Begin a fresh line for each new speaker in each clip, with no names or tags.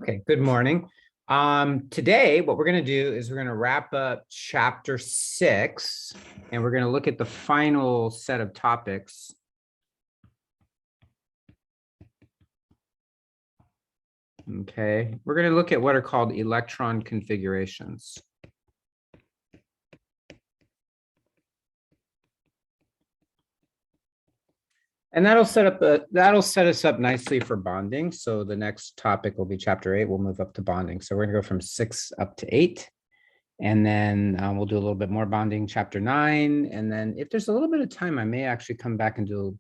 Okay, good morning. Today, what we're going to do is we're going to wrap up chapter 6, and we're going to look at the final set of topics. Okay, we're going to look at what are called electron configurations. And that'll set us up nicely for bonding. So the next topic will be chapter 8. We'll move up to bonding. So we're going to go from 6 up to 8. And then we'll do a little bit more bonding, chapter 9. And then if there's a little bit of time, I may actually come back and do a little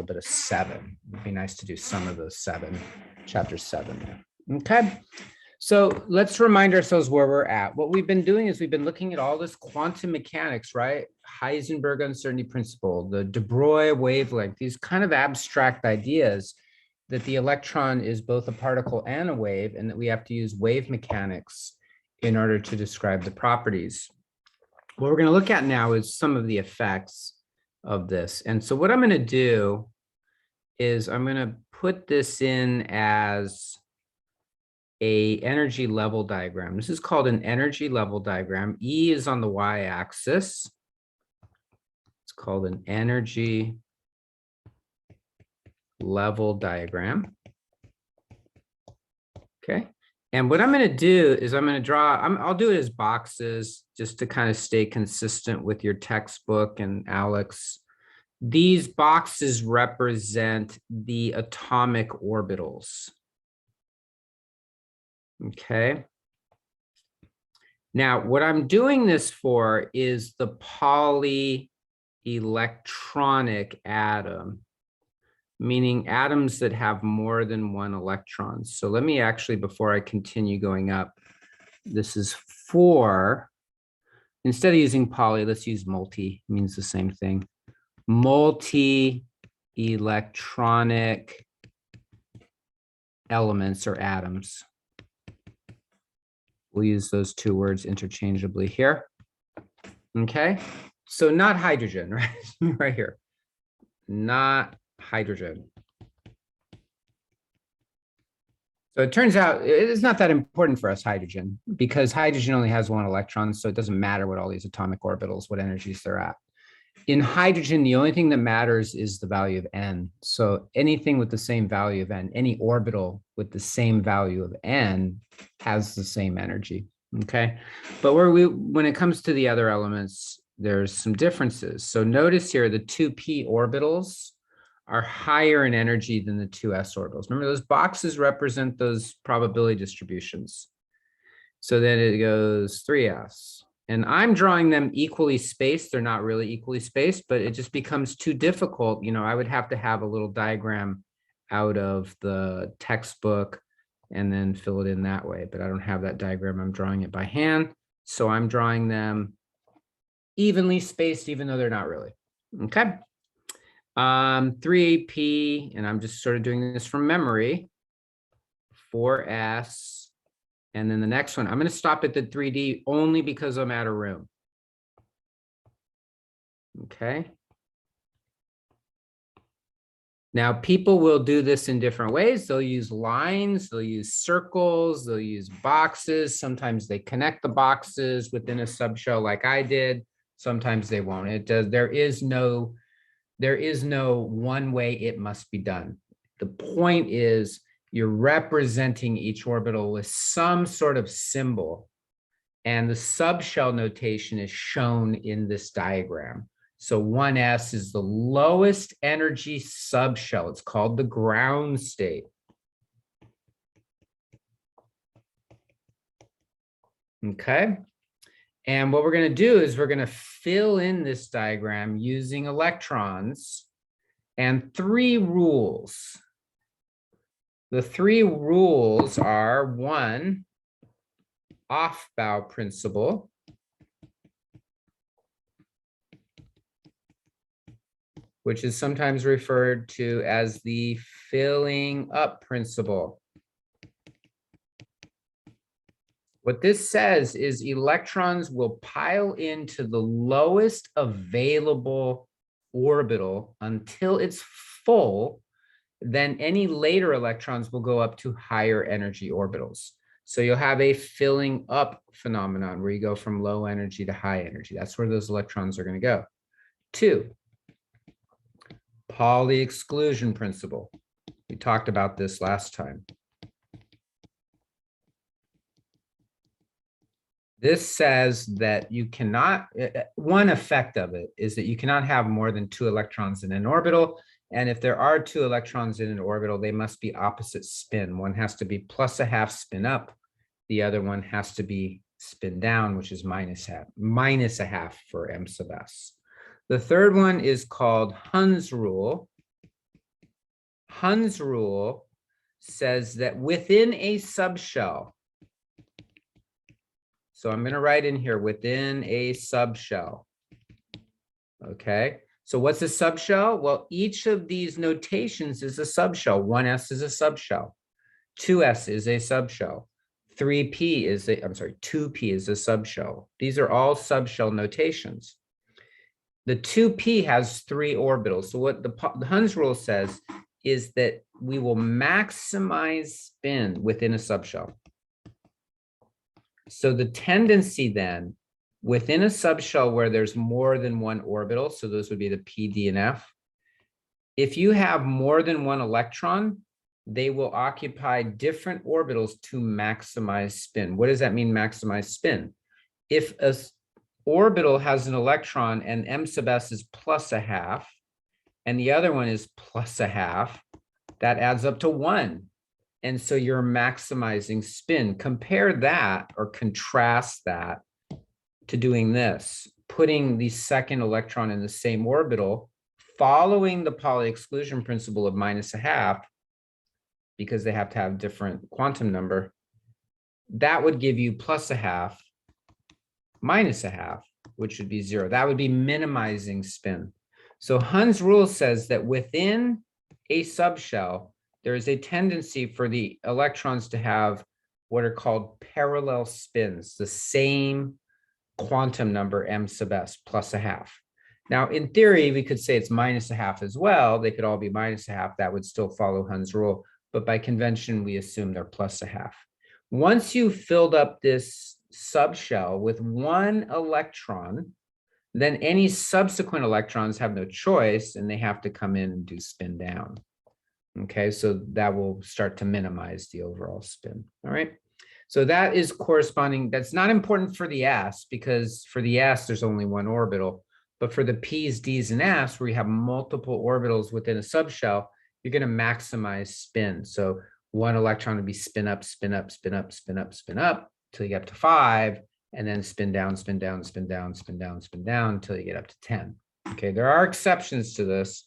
bit of 7. It'd be nice to do some of those 7, chapter 7. Okay. So let's remind ourselves where we're at. What we've been doing is we've been looking at all this quantum mechanics, right? Heisenberg uncertainty principle, the de Broglie wavelength, these kind of abstract ideas that the electron is both a particle and a wave, and that we have to use wave mechanics in order to describe the properties. What we're going to look at now is some of the effects of this. And so what I'm going to do is I'm going to put this in as an energy level diagram. This is called an energy level diagram. E is on the y-axis. It's called an energy level diagram. Okay. And what I'm going to do is I'm going to draw, I'll do it as boxes just to kind of stay consistent with your textbook and Alex. These boxes represent the atomic orbitals. Okay. Now, what I'm doing this for is the polyelectronic atom, meaning atoms that have more than one electron. So let me actually, before I continue going up, this is 4. Instead of using poly, let's use multi. It means the same thing. Multi-electronic elements or atoms. We'll use those two words interchangeably here. Okay, so not hydrogen, right? Right here, not hydrogen. So it turns out it's not that important for us, hydrogen, because hydrogen only has 1 electron, so it doesn't matter what all these atomic orbitals, what energies they're at. In hydrogen, the only thing that matters is the value of n. So anything with the same value of n, any orbital with the same value of n has the same energy, okay? But when it comes to the other elements, there's some differences. So notice here, the 2p orbitals are higher in energy than the 2s orbitals. Remember, those boxes represent those probability distributions. So then it goes 3s. And I'm drawing them equally spaced. They're not really equally spaced, but it just becomes too difficult. You know, I would have to have a little diagram out of the textbook and then fill it in that way. But I don't have that diagram. I'm drawing it by hand. So I'm drawing them evenly spaced, even though they're not really. Okay. 3p, and I'm just sort of doing this from memory. 4s. And then the next one, I'm going to stop at the 3D only because I'm out of room. Okay. Now, people will do this in different ways. They'll use lines, they'll use circles, they'll use boxes. Sometimes they connect the boxes within a subshell like I did. Sometimes they won't. It does. There is no one way it must be done. The point is, you're representing each orbital with some sort of symbol, and the subshell notation is shown in this diagram. So 1s is the lowest energy subshell. It's called the ground state. Okay. And what we're going to do is we're going to fill in this diagram using electrons and 3 rules. The 3 rules are: 1, Aufbau principle, which is sometimes referred to as the filling up principle. What this says is electrons will pile into the lowest available orbital until it's full, then any later electrons will go up to higher energy orbitals. So you'll have a filling up phenomenon where you go from low energy to high energy. That's where those electrons are going to go. 2, Pauli exclusion principle. We talked about this last time. This says that you cannot, one effect of it is that you cannot have more than 2 electrons in an orbital. And if there are 2 electrons in an orbital, they must be opposite spin. One has to be plus a half spin up. The other one has to be spin down, which is minus a half for m sub s. The third one is called Hund's rule. Hund's rule says that within a subshell, so I'm going to write in here within a subshell. Okay, so what's a subshell? Well, each of these notations is a subshell. 1s is a subshell. 2s is a subshell. 3p is a, 2p is a subshell. These are all subshell notations. The 2p has 3 orbitals. So what the Hund's rule says is that we will maximize spin within a subshell. So the tendency then within a subshell where there's more than 1 orbital, so those would be the p, d, and f. If you have more than 1 electron, they will occupy different orbitals to maximize spin. What does that mean, maximize spin? If an orbital has an electron and m sub s is plus a half, and the other one is plus a half, that adds up to 1. And so you're maximizing spin. Compare that or contrast that to doing this, putting the second electron in the same orbital, following the Pauli exclusion principle of minus a half, because they have to have different quantum number. That would give you plus a half, minus a half, which would be 0. That would be minimizing spin. So Hund's rule says that within a subshell, there is a tendency for the electrons to have what are called parallel spins, the same quantum number m sub s plus a half. Now, in theory, we could say it's minus a half as well. They could all be minus a half. That would still follow Hund's rule. But by convention, we assume they're plus a half. Once you've filled up this subshell with 1 electron, then any subsequent electrons have no choice and they have to come in and do spin down. Okay, so that will start to minimize the overall spin. All right, so that is corresponding. That's not important for the s, because for the s, there's only 1 orbital. But for the p's, d's, and f's, where you have multiple orbitals within a subshell, you're going to maximize spin. So 1 electron would be spin up, spin up, spin up, spin up, spin up, till you get up to 5, and then spin down, spin down, spin down, spin down, spin down, until you get up to 10. Okay, there are exceptions to this,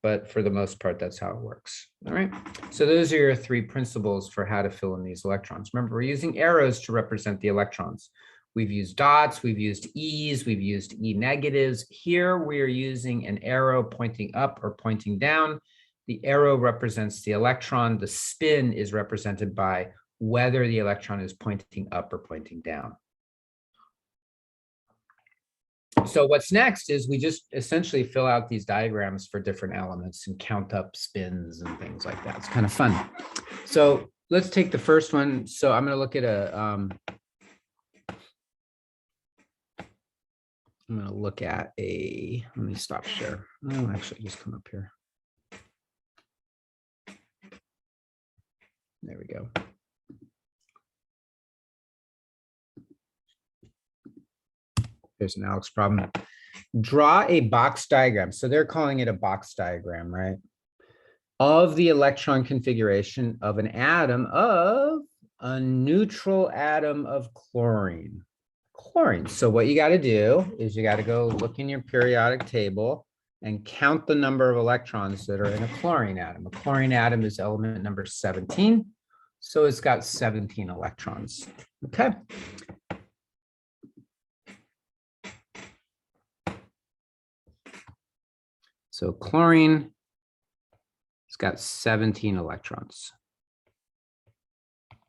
but for the most part, that's how it works. All right, so those are your 3 principles for how to fill in these electrons. Remember, we're using arrows to represent the electrons. We've used dots, we've used E's, we've used E negatives. Here, we are using an arrow pointing up or pointing down. The arrow represents the electron. The spin is represented by whether the electron is pointing up or pointing down. So what's next is we just essentially fill out these diagrams for different elements and count up spins and things like that. It's kind of fun. So let's take the first one. So I'm going to look at let me stop share. Oh, actually, just come up here. There we go. There's an Alex problem. Draw a box diagram. So they're calling it a box diagram, right? Of the electron configuration of an atom of a neutral atom of chlorine. So what you got to do is you got to go look in your periodic table and count the number of electrons that are in a chlorine atom. A chlorine atom is element number 17. So it's got 17 electrons. Okay. So chlorine, it's got 17 electrons.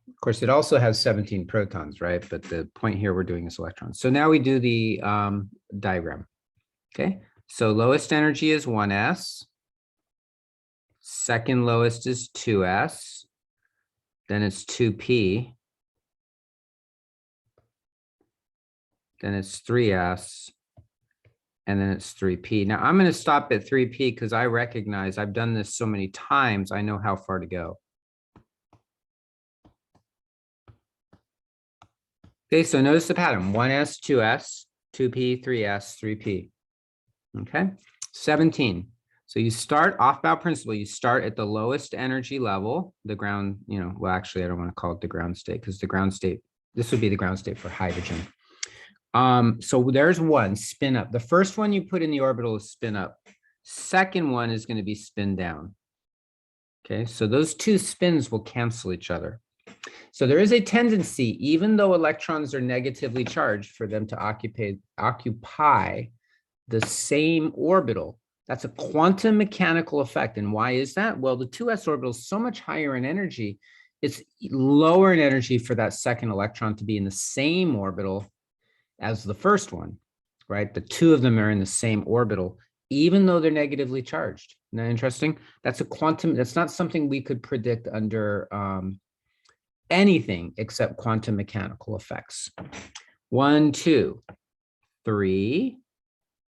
Of course, it also has 17 protons, right? But the point here we're doing is electrons. So now we do the diagram. Okay. So lowest energy is 1s. second lowest is 2s, then it's 2p, then it's 3s, and then it's 3p. Now I'm going to stop at 3p because I recognize I've done this so many times, I know how far to go. Okay, so notice the pattern, 1s, 2s, 2p, 3s, 3p. Okay, 17. So you start off-bow principle, you start at the lowest energy level, the ground, well, actually, I don't want to call it the ground state because the ground state, this would be the ground state for hydrogen. So there's one, spin up. The first one you put in the orbital is spin up. Second one is going to be spin down. Okay, so those two spins will cancel each other. So there is a tendency, even though electrons are negatively charged, for them to occupy the same orbital. That's a quantum mechanical effect. And why is that? Well, the 2s orbital is so much higher in energy, it's lower in energy for that second electron to be in the same orbital as the first one, right? The two of them are in the same orbital, even though they're negatively charged. Isn't that interesting? That's a quantum, that's not something we could predict under anything except quantum mechanical effects. 1, 2, 3,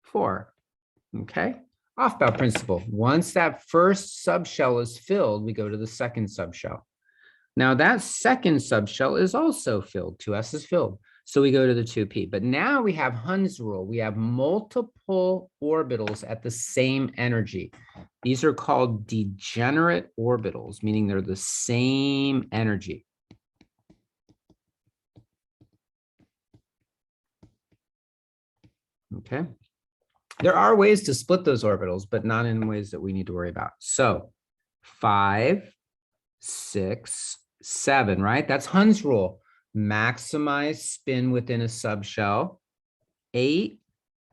4. Okay. Off-bow principle. Once that first subshell is filled, we go to the second subshell. Now that second subshell is also filled. 2s is filled. So we go to the 2p. But now we have Hund's rule. We have multiple orbitals at the same energy. These are called degenerate orbitals, meaning they're the same energy. Okay. There are ways to split those orbitals, but not in ways that we need to worry about. So 5, 6, 7, right? That's Hund's rule. Maximize spin within a subshell. 8,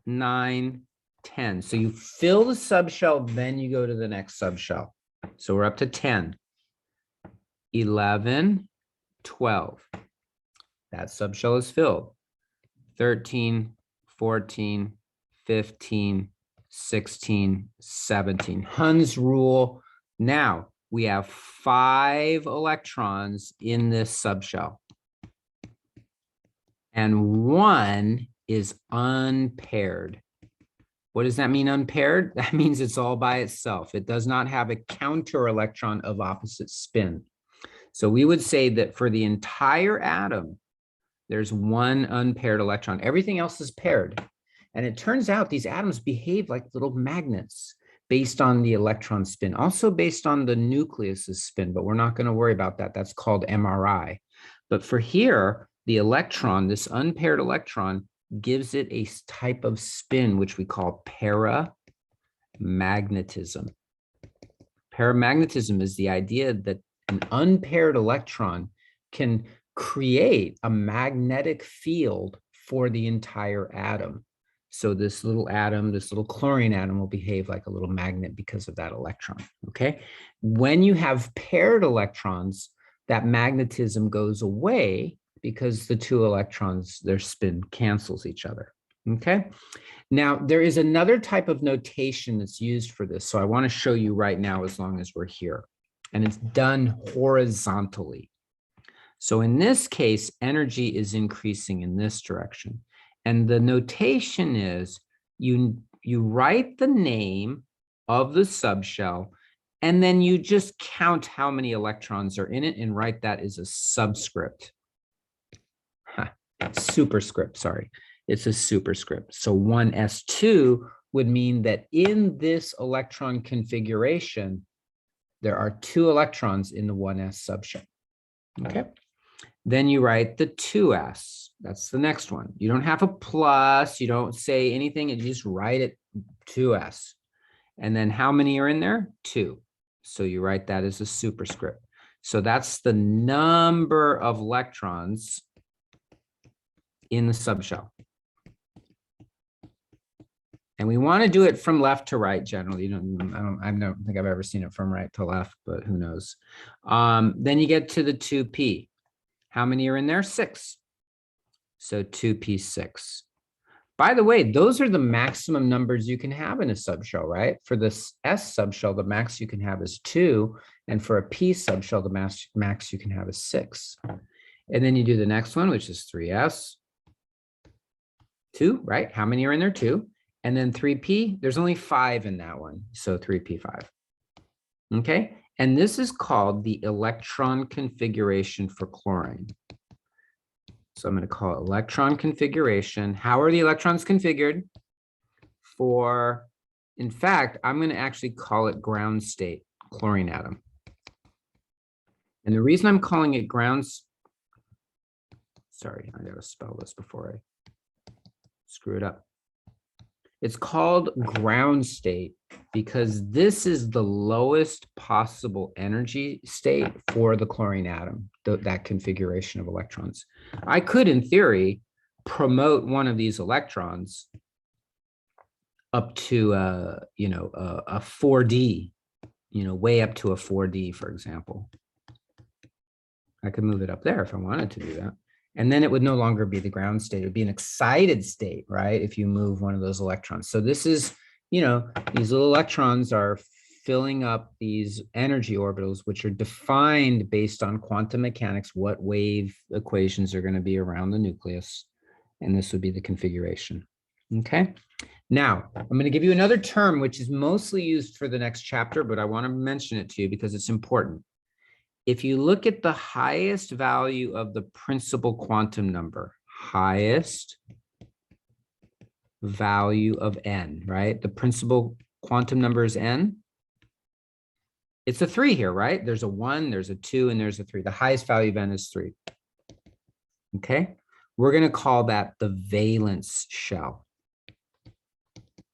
9, 10. So you fill the subshell, then you go to the next subshell. So we're up to 10, 11, 12. That subshell is filled. 13, 14, 15, 16, 17. Hund's rule. Now we have 5 electrons in this subshell. And 1 is unpaired. What does that mean, unpaired? That means it's all by itself. It does not have a counter electron of opposite spin. So we would say that for the entire atom, there's 1 unpaired electron. Everything else is paired. And it turns out these atoms behave like little magnets based on the electron spin, also based on the nucleus's spin, but we're not going to worry about that. That's called MRI. But for here, the electron, this unpaired electron, gives it a type of spin, which we call paramagnetism. Paramagnetism is the idea that an unpaired electron can create a magnetic field for the entire atom. So this little atom, this little chlorine atom will behave like a little magnet because of that electron, okay? When you have paired electrons, that magnetism goes away because the 2 electrons, their spin cancels each other, okay? Now, there is another type of notation that's used for this. So I want to show you right now as long as we're here. And it's done horizontally. So in this case, energy is increasing in this direction. And the notation is you write the name of the subshell, and then you just count how many electrons are in it and write that as a subscript. Superscript, sorry. It's a superscript. So 1s2 would mean that in this electron configuration, there are 2 electrons in the 1s subshell. Okay. Then you write the 2s. That's the next one. You don't have a plus. You don't say anything. You just write it 2s. And then how many are in there? 2. So you write that as a superscript. So that's the number of electrons in the subshell. And we want to do it from left to right generally. I don't think I've ever seen it from right to left, but who knows. Then you get to the 2p. How many are in there? 6. So 2p6. By the way, those are the maximum numbers you can have in a subshell, right? For this S subshell, the max you can have is 2. And for a P subshell, the max you can have is 6. And then you do the next one, which is 3S. 2, right? How many are in there? 2. And then 3P, there's only 5 in that one. So 3P5. Okay. And this is called the electron configuration for chlorine. So I'm going to call it electron configuration. How are the electrons configured? In fact, I'm going to actually call it ground state chlorine atom. And the reason I'm calling it sorry, I got to spell this before I screw it up. It's called ground state because this is the lowest possible energy state for the chlorine atom, that configuration of electrons. I could, in theory, promote one of these electrons up to a 4D, way up to a 4D, for example. I could move it up there if I wanted to do that. And then it would no longer be the ground state. It would be an excited state, right? If you move one of those electrons. So this is, these little electrons are filling up these energy orbitals, which are defined based on quantum mechanics, what wave equations are going to be around the nucleus. And this would be the configuration. Okay. Now, I'm going to give you another term, which is mostly used for the next chapter, but I want to mention it to you because it's important. If you look at the highest value of the principal quantum number, highest value of n, right? The principal quantum number is n. It's a 3 here, right? There's a 1, there's a 2, and there's a 3. The highest value of n is 3. Okay? We're going to call that the valence shell.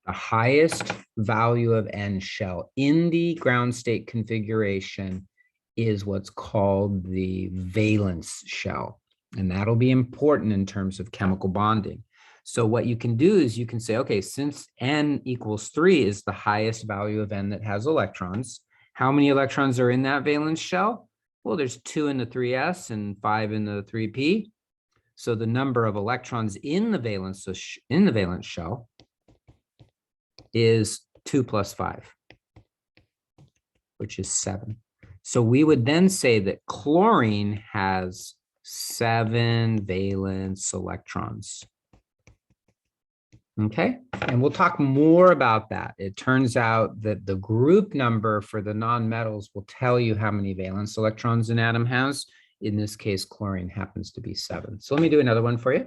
The highest value of n shell in the ground state configuration is what's called the valence shell. And that'll be important in terms of chemical bonding. So what you can do is you can say, okay, since n equals 3 is the highest value of n that has electrons, how many electrons are in that valence shell? Well, there's 2 in the 3s and 5 in the 3p. So the number of electrons in the valence shell is 2 plus 5, which is 7. So we would then say that chlorine has 7 valence electrons. Okay, and we'll talk more about that. It turns out that the group number for the nonmetals will tell you how many valence electrons an atom has. In this case, chlorine happens to be 7. So let me do another one for you.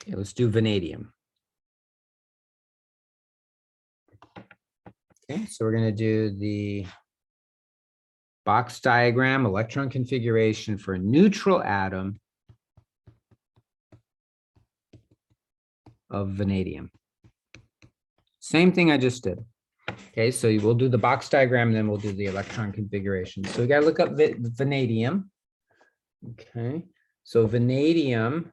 Okay, let's do vanadium. Okay, so we're going to do the box diagram, electron configuration for a neutral atom of vanadium. Same thing I just did. Okay, so we'll do the box diagram, and then we'll do the electron configuration. So we got to look up vanadium. Okay, so vanadium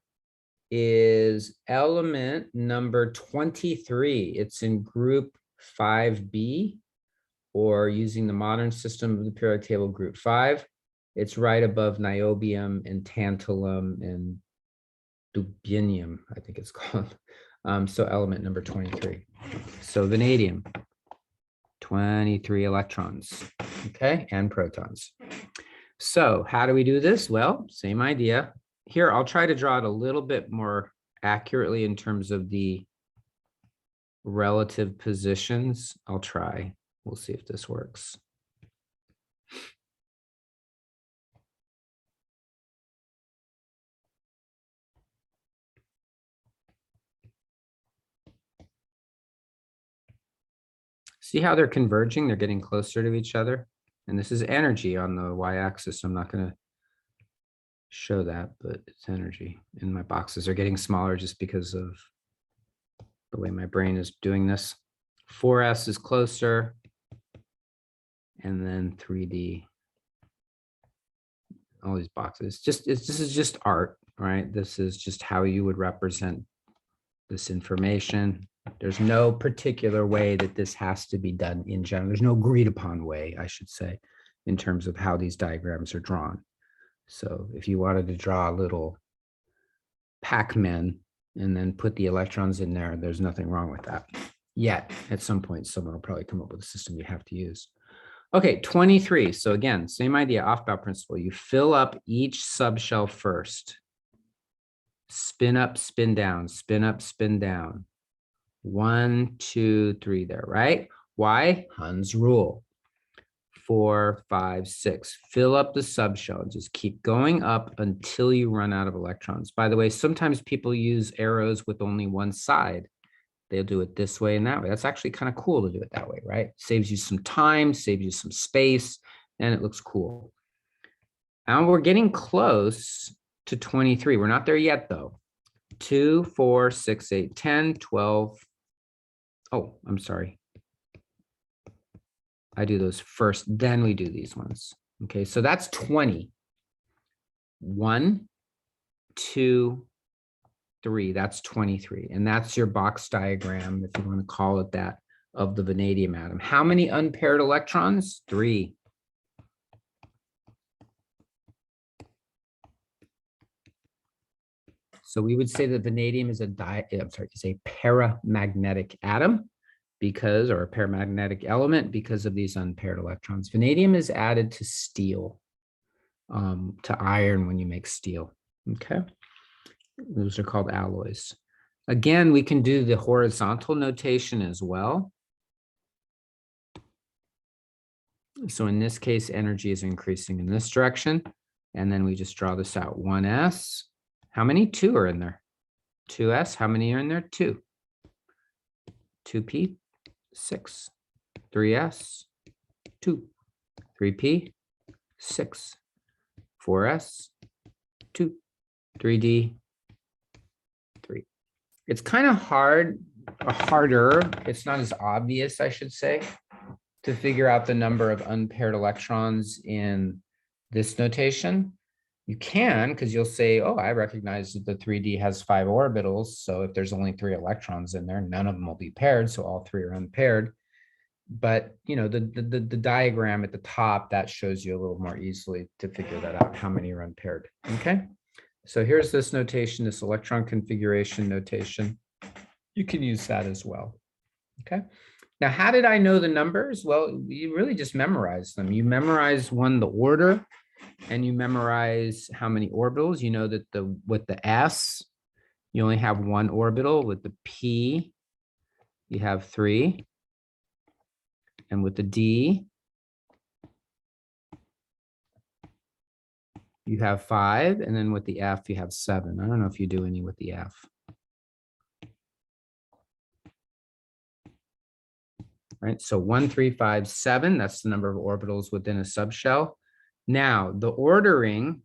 is element number 23. It's in group 5b, or using the modern system of the periodic table, group 5. It's right above niobium and tantalum and dubinium, I think it's called. So element number 23. So vanadium, 23 electrons, okay, and protons. So how do we do this? Well, same idea. Here, I'll try to draw it a little bit more accurately in terms of the relative positions. I'll try. We'll see if this works. See how they're converging? They're getting closer to each other. And this is energy on the y-axis. I'm not going to show that, but it's energy. And my boxes are getting smaller just because of the way my brain is doing this. 4s is closer. And then 3D. All these boxes. This is just art, right? This is just how you would represent this information. There's no particular way that this has to be done in general. There's no agreed upon way, I should say, in terms of how these diagrams are drawn. So if you wanted to draw a little Pac-Man and then put the electrons in there, there's nothing wrong with that. Yet, at some point, someone will probably come up with a system you have to use. Okay, 23. So again, same idea, off-bow principle. You fill up each subshell first. Spin up, spin down, spin up, spin down. 1, 2, 3 there, right? Why? Hund's rule. 4, 5, 6. Fill up the subshell. Just keep going up until you run out of electrons. By the way, sometimes people use arrows with only one side. They'll do it this way and that way. That's actually kind of cool to do it that way, right? Saves you some time, saves you some space, and it looks cool. And we're getting close to 23. We're not there yet, though. 2, 4, 6, 8, 10, 12. Oh, I'm sorry. I do those first, then we do these ones. Okay, so that's 20. 1, 2, 3, that's 23. And that's your box diagram, if you want to call it that, of the vanadium atom. How many unpaired electrons? 3. So we would say that vanadium is a paramagnetic atom because, or a paramagnetic element because of these unpaired electrons. Vanadium is added to steel, to iron when you make steel, okay? Those are called alloys. Again, we can do the horizontal notation as well. So in this case, energy is increasing in this direction. And then we just draw this out, 1s. How many? 2 are in there. 2s, how many are in there? 2. 2p, 6. 3s, 2. 3p, 6. 4s, 2. 3d, 3. It's kind of harder, it's not as obvious, I should say, to figure out the number of unpaired electrons in this notation. You can, because you'll say, oh, I recognize that the 3D has 5 orbitals. So if there's only 3 electrons in there, none of them will be paired. So all 3 are unpaired. But you know, the diagram at the top, that shows you a little more easily to figure that out, how many are unpaired. Okay. So here's this notation, this electron configuration notation. You can use that as well. Okay. Now, how did I know the numbers? Well, you really just memorize them. You memorize the order, and you memorize how many orbitals. You know that with the S, you only have 1 orbital. With the P, you have 3. And with the D, you have 5. And then with the F, you have 7. I don't know if you do any with the F. Right, so 1, 3, 5, 7, that's the number of orbitals within a subshell. Now, the ordering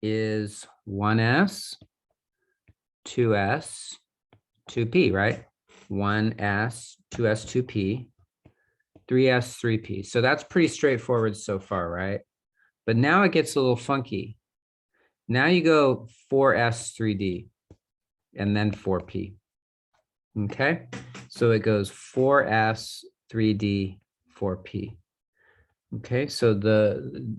is 1s, 2s, 2p, right? 1s, 2s, 2p, 3s, 3p. So that's pretty straightforward so far, right? But now it gets a little funky. Now you go 4s, 3d, and then 4p. Okay, so it goes 4s, 3d, 4p. Okay, so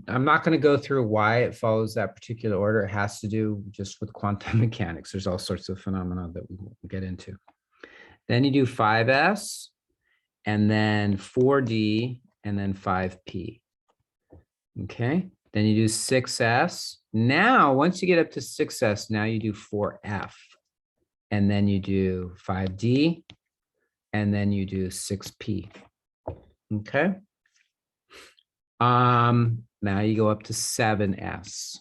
I'm not going to go through why it follows that particular order. It has to do just with quantum mechanics. There's all sorts of phenomena that we will get into. Then you do 5s, and then 4d, and then 5p. Okay, then you do 6s. Now, once you get up to 6s, now you do 4f. And then you do 5d, and then you do 6p. Okay. Now you go up to 7s.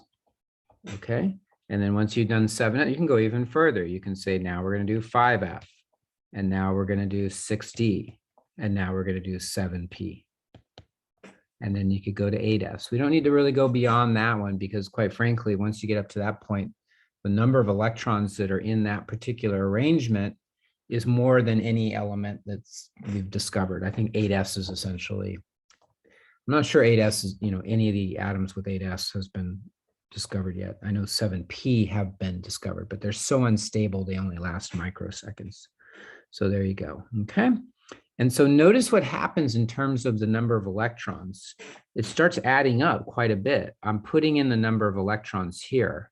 Okay. And then once you've done 7, you can go even further. You can say, now we're going to do 5f, and now we're going to do 6d, and now we're going to do 7p. And then you could go to 8s. We don't need to really go beyond that one because, quite frankly, once you get up to that point, the number of electrons that are in that particular arrangement is more than any element we've discovered. I think 8s is essentially, I'm not sure 8s is, any of the atoms with 8s has been discovered yet. I know 7p have been discovered, but they're so unstable, they only last microseconds. So there you go, okay? And so notice what happens in terms of the number of electrons. It starts adding up quite a bit. I'm putting in the number of electrons here.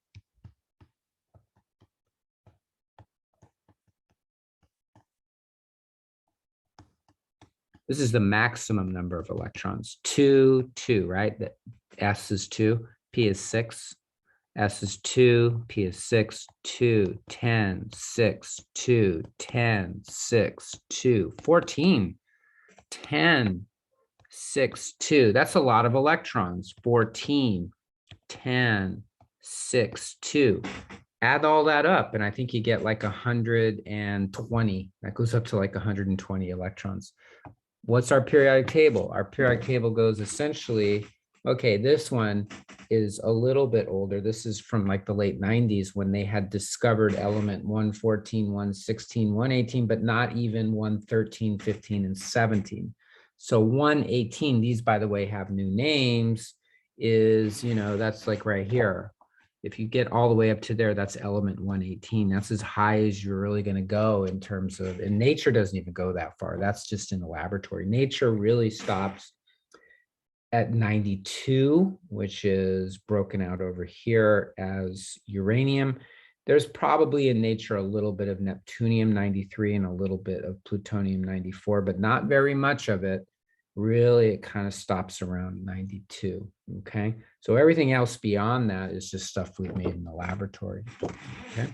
This is the maximum number of electrons. 2, 2, right? The S is 2, P is 6, S is 2, P is 6, 2, 10, 6, 2, 10, 6, 2, 14, 10, 6, 2. That's a lot of electrons. 14, 10, 6, 2. Add all that up, and I think you get like 120. That goes up to like 120 electrons. What's our periodic table? Our periodic table goes essentially, okay, this one is a little bit older. This is from like the late 90s when they had discovered element 114, 116, 118, but not even 113, 15, and 17. So 118, these, by the way, have new names, is, that's like right here. If you get all the way up to there, that's element 118. That's as high as you're really going to go in terms of, and nature doesn't even go that far. That's just in the laboratory. Nature really stops at 92, which is broken out over here as uranium. There's probably in nature a little bit of neptunium 93 and a little bit of plutonium 94, but not very much of it. Really, it kind of stops around 92, okay? So everything else beyond that is just stuff we've made in the laboratory, okay?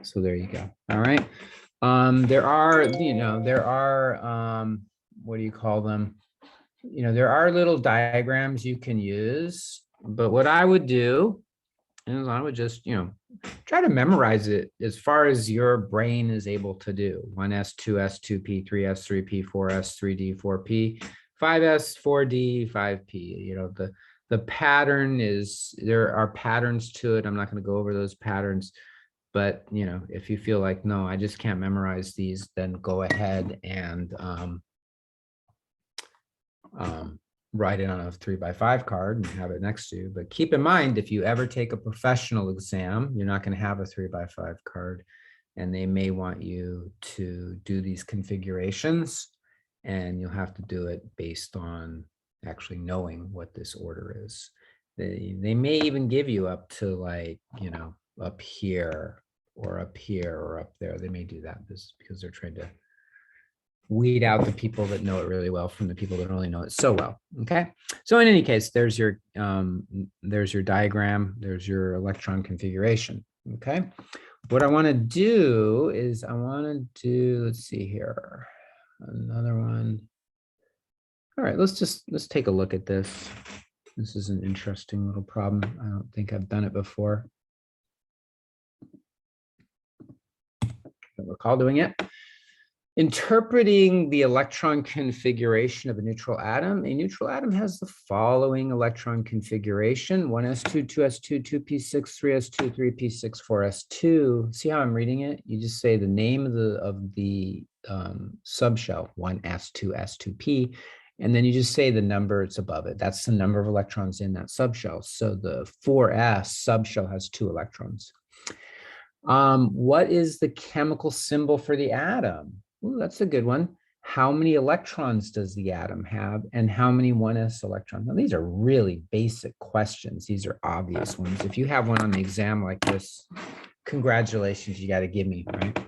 So there you go, all right? There are, what do you call them? There are little diagrams you can use, but what I would do is I would just, try to memorize it as far as your brain is able to do. 1s, 2s, 2p, 3s, 3p, 4s, 3d, 4p, 5s, 4d, 5p. The pattern is, there are patterns to it. I'm not going to go over those patterns, but if you feel like, no, I just can't memorize these, then go ahead and write it on a 3x5 card and have it next to you. But keep in mind, if you ever take a professional exam, you're not going to have a 3x5 card, and they may want you to do these configurations, and you'll have to do it based on actually knowing what this order is. They may even give you up to like, up here or up here or up there. They may do that because they're trying to weed out the people that know it really well from the people that don't really know it so well. Okay. So in any case, there's your diagram, there's your electron configuration. Okay. What I want to do is let's see here, another one. All right, let's take a look at this. This is an interesting little problem. I don't think I've done it before. I don't recall doing it. Interpreting the electron configuration of a neutral atom. A neutral atom has the following electron configuration: 1s2, 2s2, 2p6, 3s2, 3p6, 4s2. See how I'm reading it? You just say the name of the subshell, 1s, 2s, 2p, and then you just say the number it's above it. That's the number of electrons in that subshell. So the 4s subshell has 2 electrons. What is the chemical symbol for the atom? Ooh, that's a good one. How many electrons does the atom have, and how many 1s electrons? Now, these are really basic questions. These are obvious ones. If you have one on the exam like this, congratulations, you got to give me, right?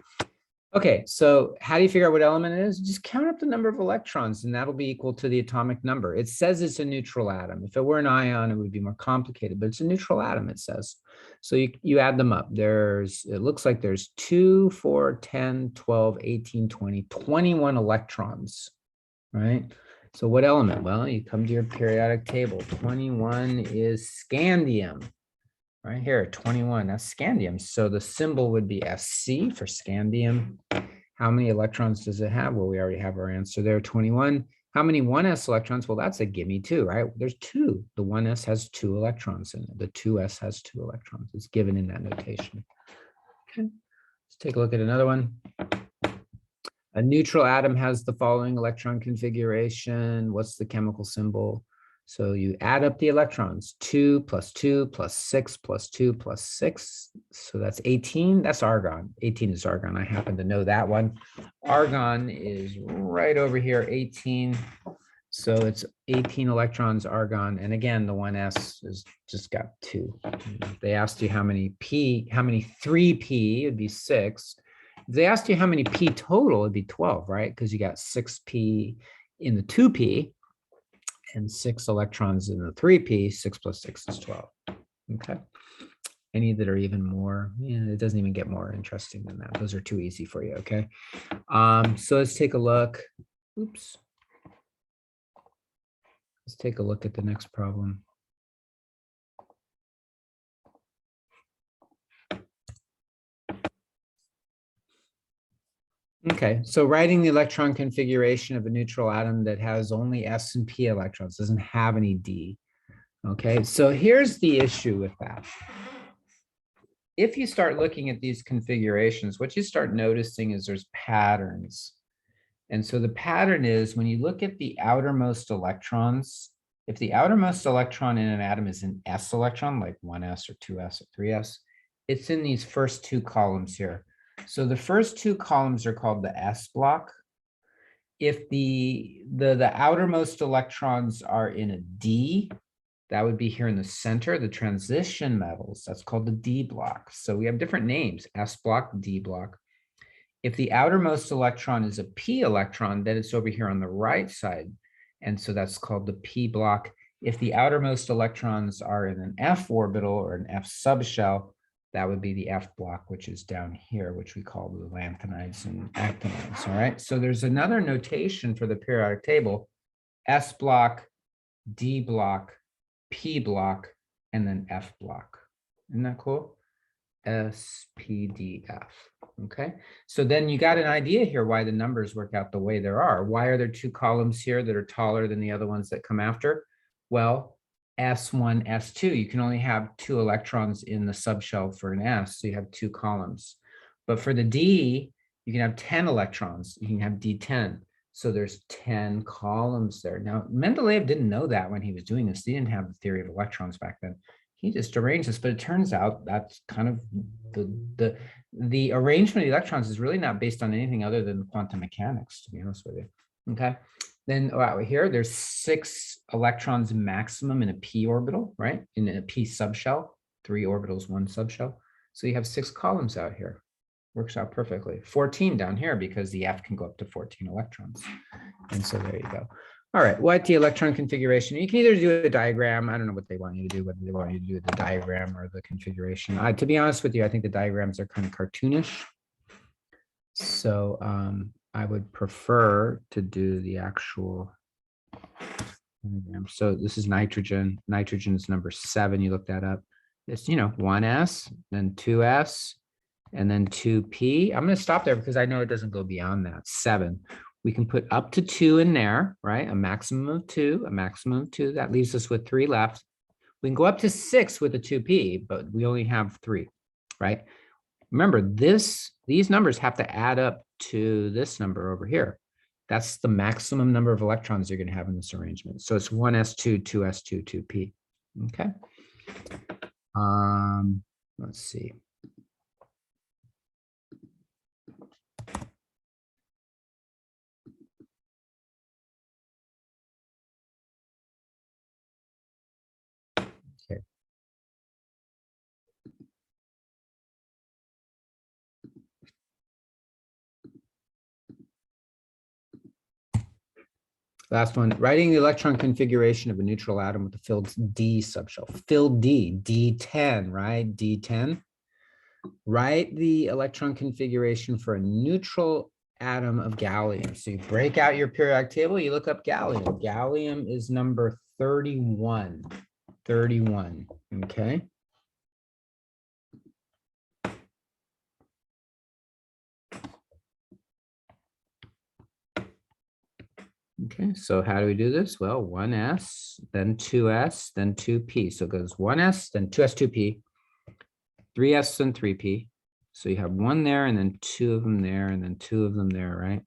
Okay, so how do you figure out what element it is? Just count up the number of electrons, and that'll be equal to the atomic number. It says it's a neutral atom. If it were an ion, it would be more complicated, but it's a neutral atom, it says. So you add them up. It looks like there's 2, 4, 10, 12, 18, 20, 21 electrons, right? So what element? Well, you come to your periodic table. 21 is scandium. Right here, 21, that's scandium. So the symbol would be Sc for scandium. How many electrons does it have? Well, we already have our answer there, 21. How many 1s electrons? Well, that's a gimme too, right? There's 2. The 1s has 2 electrons in it. The 2s has 2 electrons. It's given in that notation. Okay, let's take a look at another one. A neutral atom has the following electron configuration. What's the chemical symbol? So you add up the electrons, 2 plus 2 plus 6 plus 2 plus 6. So that's 18. That's argon. 18 is argon. I happen to know that one. Argon is right over here, 18. So it's 18 electrons, argon. And again, the 1s is just got 2. They asked you how many 3p, it'd be 6. If they asked you how many p total, it'd be 12, right? Because you got 6p in the 2p. And 6 electrons in the 3p, 6 plus 6 is 12. Okay. Any that are even more, it doesn't even get more interesting than that. Those are too easy for you, okay? So let's take a look. Oops. Let's take a look at the next problem. Okay, so writing the electron configuration of a neutral atom that has only s and p electrons, doesn't have any d. Okay, so here's the issue with that. If you start looking at these configurations, what you start noticing is there's patterns. And so the pattern is when you look at the outermost electrons, if the outermost electron in an atom is an s electron, like 1s or 2s or 3s, it's in these first 2 columns here. So the first 2 columns are called the s block. If the outermost electrons are in a d, that would be here in the center, the transition metals, that's called the d block. So we have different names, s block, d block. If the outermost electron is a p electron, then it's over here on the right side. And so that's called the p block. If the outermost electrons are in an f orbital or an f subshell, that would be the f block, which is down here, which we call the lanthanides and actinides, all right? So there's another notation for the periodic table, s block, d block, p block, and then f block. Isn't that cool? S, P, D, F. Okay, so then you got an idea here why the numbers work out the way there are. Why are there 2 columns here that are taller than the other ones that come after? Well, S1, S2, you can only have 2 electrons in the subshell for an S, so you have 2 columns. But for the D, you can have 10 electrons. You can have D10. So there's 10 columns there. Now, Mendeleev didn't know that when he was doing this. He didn't have the theory of electrons back then. He just arranged this, but it turns out that's kind of the arrangement of the electrons is really not based on anything other than quantum mechanics, to be honest with you. Okay. Then out here, there's 6 electrons maximum in a p orbital, right? In a p subshell, 3 orbitals, 1 subshell. So you have 6 columns out here. Works out perfectly. 14 down here because the F can go up to 14 electrons. And so there you go. All right, what the electron configuration? You can either do a diagram. I don't know what they want you to do, whether they want you to do the diagram or the configuration. To be honest with you, I think the diagrams are kind of cartoonish. So I would prefer to do the actual diagram. So this is nitrogen. Nitrogen is number 7. You look that up. It's, 1s, then 2s, and then 2p. I'm going to stop there because I know it doesn't go beyond that. 7. We can put up to 2 in there, right? A maximum of 2, a maximum of 2. That leaves us with 3 left. We can go up to 6 with a 2p, but we only have 3, right? Remember, these numbers have to add up to this number over here. That's the maximum number of electrons you're going to have in this arrangement. So it's 1s2, 2s2, 2p. Okay. Let's see. Okay. Last one, writing the electron configuration of a neutral atom with the filled D subshell. Filled D, D10, right? D10. Write the electron configuration for a neutral atom of gallium. So you break out your periodic table, you look up gallium. Gallium is number 31. 31, okay? Okay, so how do we do this? Well, 1s, then 2s, then 2p. So it goes 1s, then 2s, 2p, 3s, and 3p. So you have 1 there, and then 2 of them there, and then 2 of them there, right?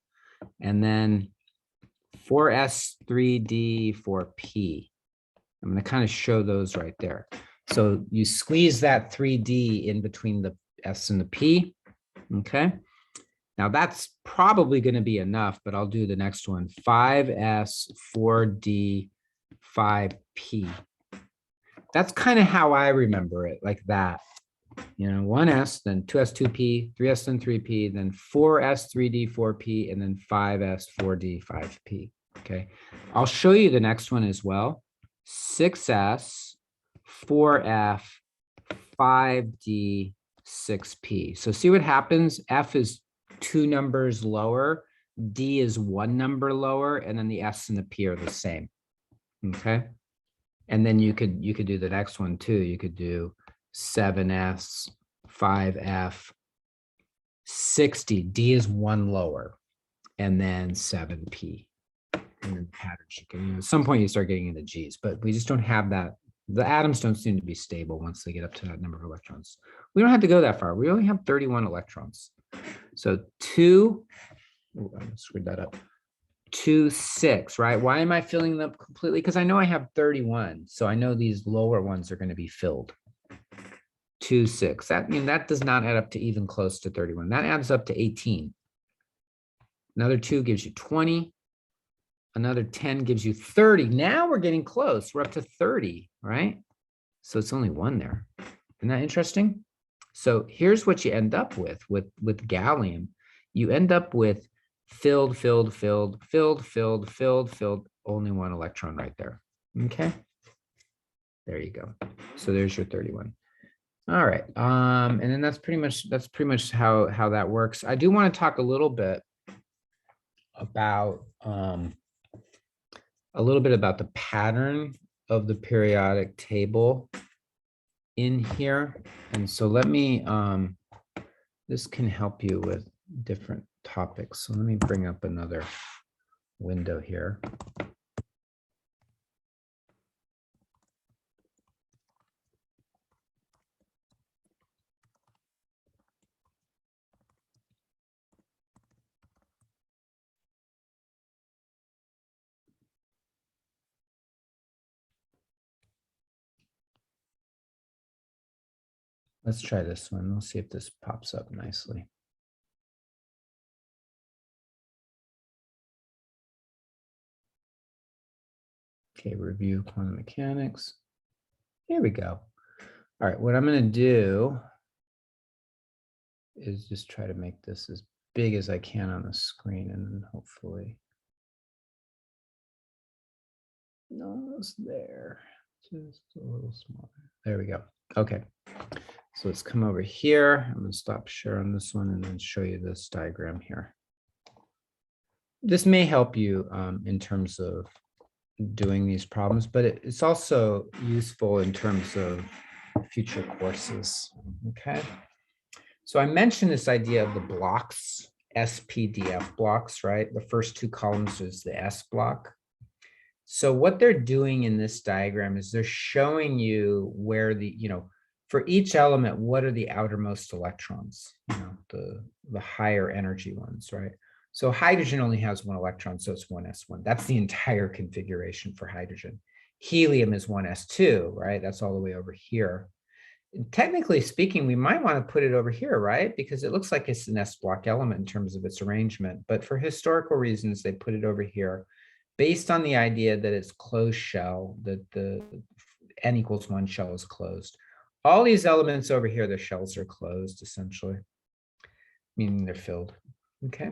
And then 4s, 3d, 4p. I'm going to kind of show those right there. So you squeeze that 3D in between the S and the P. Okay. Now that's probably going to be enough, but I'll do the next one. 5S, 4D, 5P. That's kind of how I remember it, like that. You know, 1S, then 2S, 2P, 3S, then 3P, then 4S, 3D, 4P, and then 5S, 4D, 5P. Okay. I'll show you the next one as well. 6S, 4F, 5D, 6P. So see what happens? F is 2 numbers lower, D is 1 number lower, and then the S and the P are the same. Okay. And then you could do the next one too. You could do 7S, 5F, 60. D is 1 lower, and then 7P. And then patterns, you can, at some point you start getting into G's, but we just don't have that. The atoms don't seem to be stable once they get up to that number of electrons. We don't have to go that far. We only have 31 electrons. So 2, I screwed that up. 2, 6, right? Why am I filling them completely? Because I know I have 31. So I know these lower ones are going to be filled. 2, 6. That does not add up to even close to 31. That adds up to 18. Another 2 gives you 20. Another 10 gives you 30. Now we're getting close. We're up to 30, right? So it's only 1 there. Isn't that interesting? So here's what you end up with gallium. You end up with filled, filled, filled, filled, filled, filled, filled, only 1 electron right there. Okay. There you go. So there's your 31. All right. And then that's pretty much how that works. I do want to talk a little bit about the pattern of the periodic table in here. And so let me, this can help you with different topics. So let me bring up another window here. Let's try this one. We'll see if this pops up nicely. Okay, review quantum mechanics. Here we go. All right, what I'm going to do is just try to make this as big as I can on the screen, and then hopefully, no, it's there. Just a little smaller. There we go. Okay. So let's come over here. I'm going to stop sharing this one and then show you this diagram here. This may help you in terms of doing these problems, but it's also useful in terms of future courses. Okay. So I mentioned this idea of the blocks, SPDF blocks, right? The first 2 columns is the S block. So what they're doing in this diagram is they're showing you where for each element, what are the outermost electrons, the higher energy ones, right? So hydrogen only has 1 electron, so it's 1s1. That's the entire configuration for hydrogen. Helium is 1s2, right? That's all the way over here. And technically speaking, we might want to put it over here, right? Because it looks like it's an S block element in terms of its arrangement. But for historical reasons, they put it over here based on the idea that it's closed shell, that the n=1 shell is closed. All these elements over here, the shells are closed, essentially, meaning they're filled. Okay.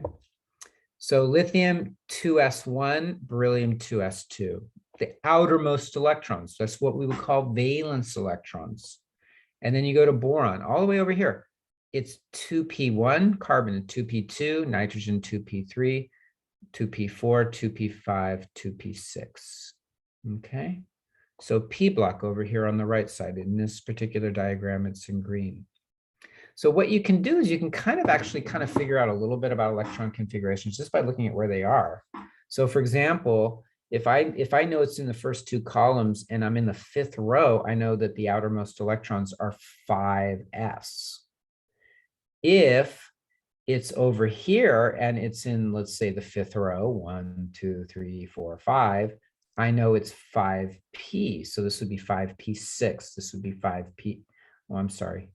So lithium 2s1, beryllium 2s2, the outermost electrons. That's what we would call valence electrons. And then you go to boron, all the way over here. It's 2p1, carbon 2p2, nitrogen 2p3, 2p4, 2p5, 2p6. Okay. So P block over here on the right side. In this particular diagram, it's in green. So what you can do is you can kind of figure out a little bit about electron configurations just by looking at where they are. So for example, if I know it's in the first 2 columns and I'm in the 5th row, I know that the outermost electrons are 5s. If it's over here and it's in, let's say, the 5th row, 1, 2, 3, 4, 5, I know it's 5p. So this would be 5p6. This would be 5p. Oh, I'm sorry.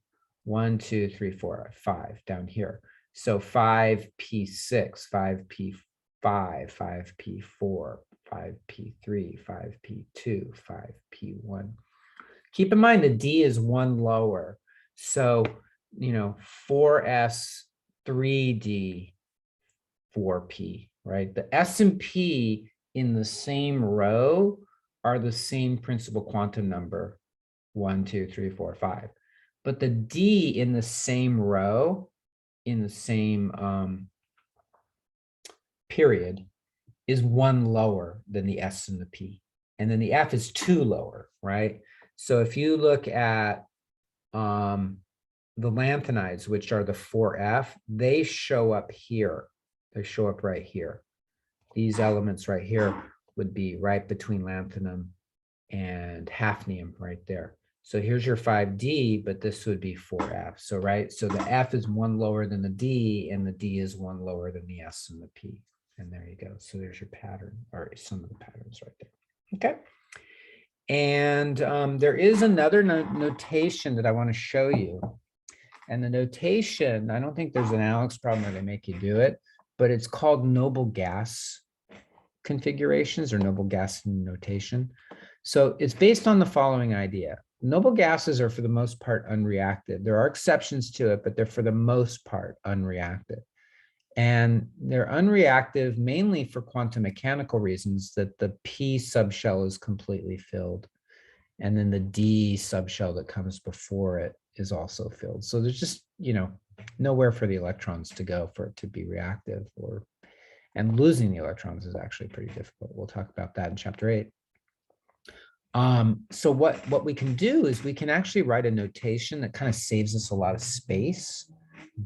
1, 2, 3, 4, 5 down here. So 5p6, 5p5, 5p4, 5p3, 5p2, 5p1. Keep in mind the D is one lower. So, 4s, 3d, 4p, right? The S and P in the same row are the same principal quantum number, 1, 2, 3, 4, 5. But the D in the same row, in the same period, is one lower than the S and the P. And then the F is two lower, right? So if you look at the lanthanides, which are the 4F, they show up here. They show up right here. These elements right here would be right between lanthanum and hafnium right there. So here's your 5D, but this would be 4F. So, right, so the F is one lower than the D, and the D is one lower than the S and the P. And there you go. So there's your pattern, or some of the patterns right there. Okay. And there is another notation that I want to show you. And the notation, I don't think there's an Alex problem where they make you do it, but it's called noble gas configurations or noble gas notation. So it's based on the following idea. Noble gases are for the most part unreacted. There are exceptions to it, but they're for the most part unreacted. And they're unreactive mainly for quantum mechanical reasons, that the P subshell is completely filled. And then the D subshell that comes before it is also filled. So there's just, nowhere for the electrons to go for it to be reactive, and losing the electrons is actually pretty difficult. We'll talk about that in chapter 8. So what we can do is we can actually write a notation that kind of saves us a lot of space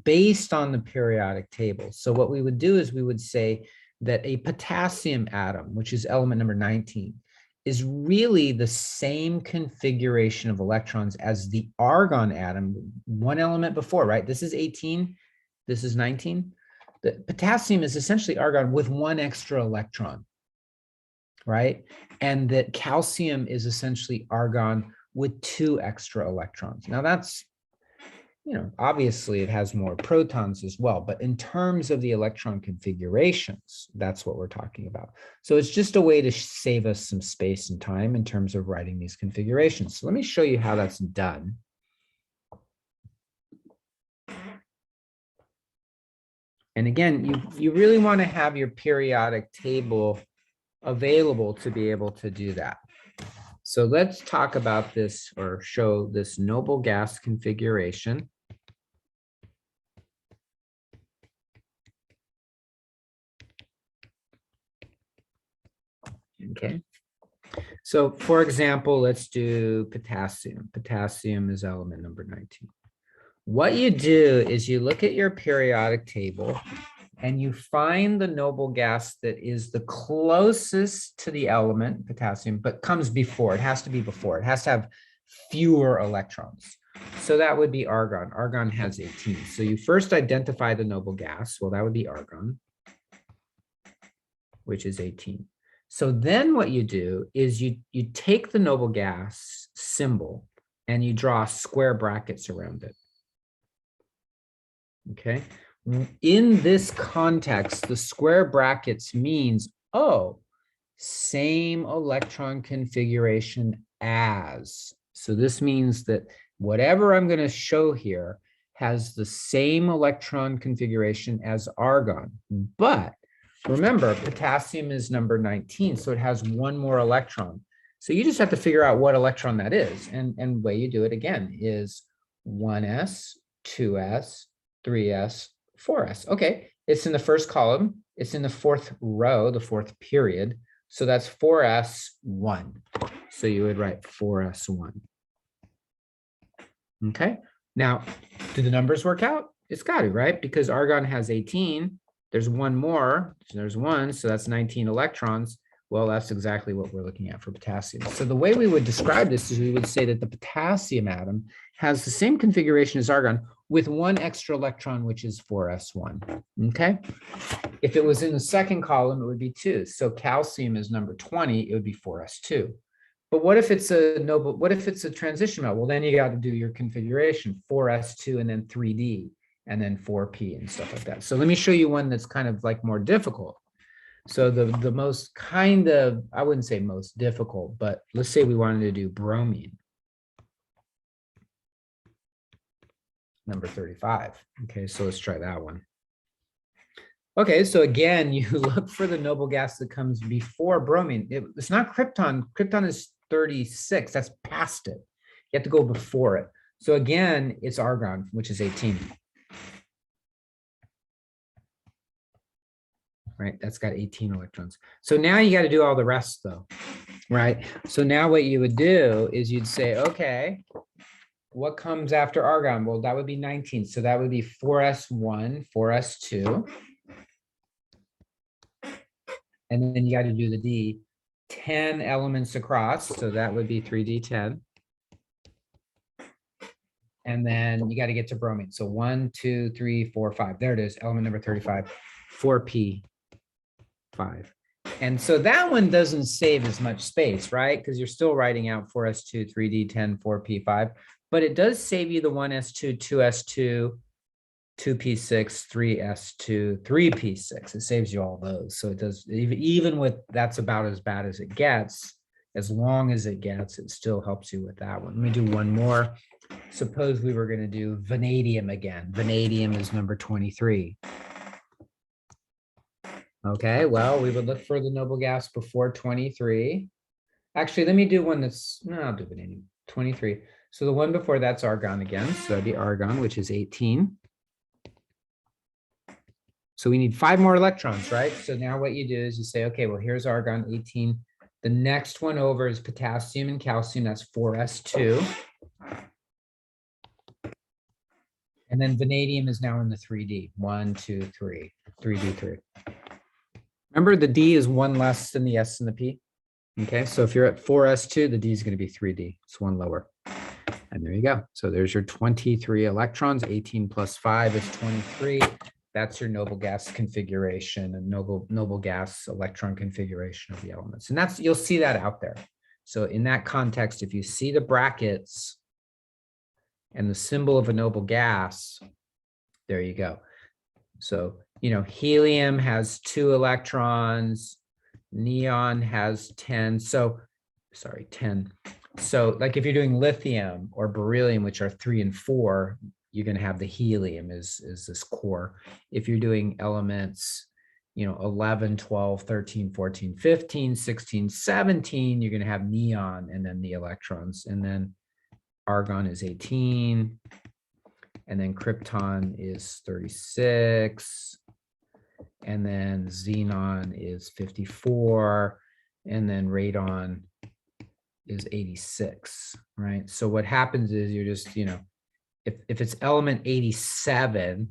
based on the periodic table. So what we would do is we would say that a potassium atom, which is element number 19, is really the same configuration of electrons as the argon atom, one element before, right? This is 18, this is 19. The potassium is essentially argon with one extra electron, right? And that calcium is essentially argon with two extra electrons. Now that's, obviously it has more protons as well, but in terms of the electron configurations, that's what we're talking about. So it's just a way to save us some space and time in terms of writing these configurations. So let me show you how that's done. And again, you really want to have your periodic table available to be able to do that. So let's talk about this, or show this noble gas configuration. Okay. So for example, let's do potassium. Potassium is element number 19. What you do is you look at your periodic table and you find the noble gas that is the closest to the element potassium, but comes before. It has to be before. It has to have fewer electrons. So that would be argon. Argon has 18. So you first identify the noble gas. Well, that would be argon, which is 18. So then what you do is you take the noble gas symbol and you draw square brackets around it. Okay. In this context, the square brackets means, oh, same electron configuration as. So this means that whatever I'm going to show here has the same electron configuration as argon. But remember, potassium is number 19, so it has one more electron. So you just have to figure out what electron that is. And the way you do it again is 1s, 2s, 3s, 4s. Okay, it's in the first column. It's in the fourth row, the fourth period. So that's 4s1. So you would write 4s1. Okay, now, do the numbers work out? It's got to, right? Because argon has 18. There's one more. So there's one. So that's 19 electrons. Well, that's exactly what we're looking at for potassium. So the way we would describe this is we would say that the potassium atom has the same configuration as argon with one extra electron, which is 4s1. Okay. If it was in the second column, it would be 2. So calcium is number 20, it would be 4s2. But what if it's a transition metal? Well, then you got to do your configuration, 4s2 and then 3d and then 4p and stuff like that. So let me show you one that's kind of like more difficult. So the most kind of, I wouldn't say most difficult, but let's say we wanted to do bromine. Number 35. Okay, so let's try that one. Okay, so again, you look for the noble gas that comes before bromine. It's not krypton. Krypton is 36. That's past it. You have to go before it. So again, it's argon, which is 18. Right, that's got 18 electrons. So now you got to do all the rest though, right? So now what you would do is you'd say, okay, what comes after argon? Well, that would be 19. So that would be 4s1, 4s2. And then you got to do the D, 10 elements across. So that would be 3d10. And then you got to get to bromine. So 1, 2, 3, 4, 5. There it is, element number 35, 4p5. And so that one doesn't save as much space, right? Because you're still writing out 4s2, 3d10, 4p5. But it does save you the 1s2, 2s2, 2p6, 3s2, 3p6. It saves you all those. So it does, even with, that's about as bad as it gets. As long as it gets, it still helps you with that one. Let me do one more. Suppose we were going to do vanadium again. Vanadium is number 23. Okay, well, we would look for the noble gas before 23. Actually, let me do one that's, no, I'll do vanadium, 23. So the one before that's argon again. So that'd be argon, which is 18. So we need 5 more electrons, right? So now what you do is you say, okay, well, here's argon 18. The next one over is potassium and calcium. That's 4s2. And then vanadium is now in the 3D. 1, 2, 3, 3d3. Remember, the D is 1 less than the S and the P. Okay, so if you're at 4s2, the D is going to be 3D. It's 1 lower. And there you go. So there's your 23 electrons. 18 plus 5 is 23. That's your noble gas configuration and noble gas electron configuration of the elements. And that's, you'll see that out there. So in that context, if you see the brackets and the symbol of a noble gas, there you go. So, you know, helium has 2 electrons, neon has 10. So, sorry, 10. So like if you're doing lithium or beryllium, which are 3 and 4, you're going to have the helium is this core. If you're doing elements, you know, 11, 12, 13, 14, 15, 16, 17, you're going to have neon and then the electrons. And then argon is 18. And then krypton is 36. And then xenon is 54. And then radon is 86, right? So what happens is you're just, you know, if it's element 87,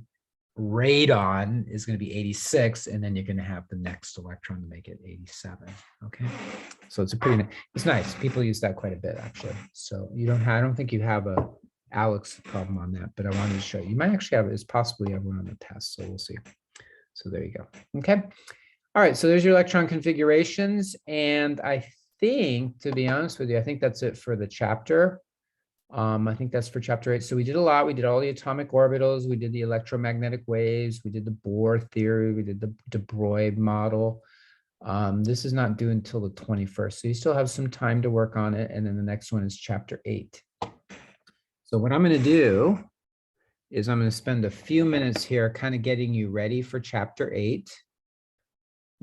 radon is going to be 86, and then you're going to have the next electron to make it 87. Okay, so it's a pretty, it's nice. People use that quite a bit actually. So you don't have, I don't think you have a Alex problem on that, but I wanted to show you. You might actually have, it's possibly have one on the test, so we'll see. So there you go. Okay. All right, so there's your electron configurations, and I think, to be honest with you, I think that's it for the chapter. I think that's for chapter 8. So we did a lot. We did all the atomic orbitals. We did the electromagnetic waves. We did the Bohr theory. We did the de Broglie model. This is not due until the 21st. So you still have some time to work on it. And then the next one is chapter 8. So what I'm going to do is I'm going to spend a few minutes here kind of getting you ready for chapter 8.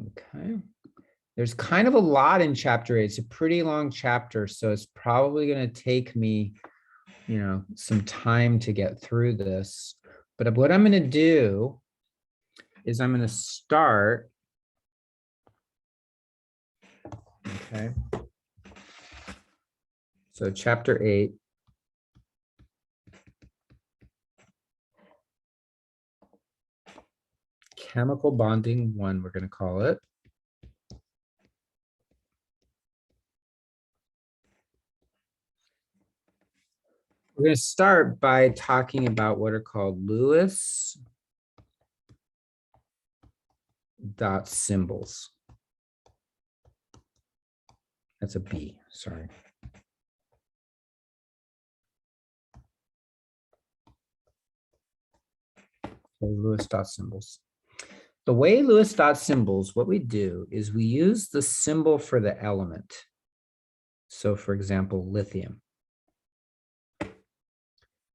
Okay. There's kind of a lot in chapter 8. It's a pretty long chapter, so it's probably going to take me, you know, some time to get through this. But what I'm going to do is I'm going to start. Okay. So chapter 8. Chemical bonding 1, we're going to call it. We're going to start by talking about what are called Lewis dot symbols. That's a B, sorry. Lewis dot symbols. The way Lewis dot symbols, what we do is we use the symbol for the element. So for example, lithium.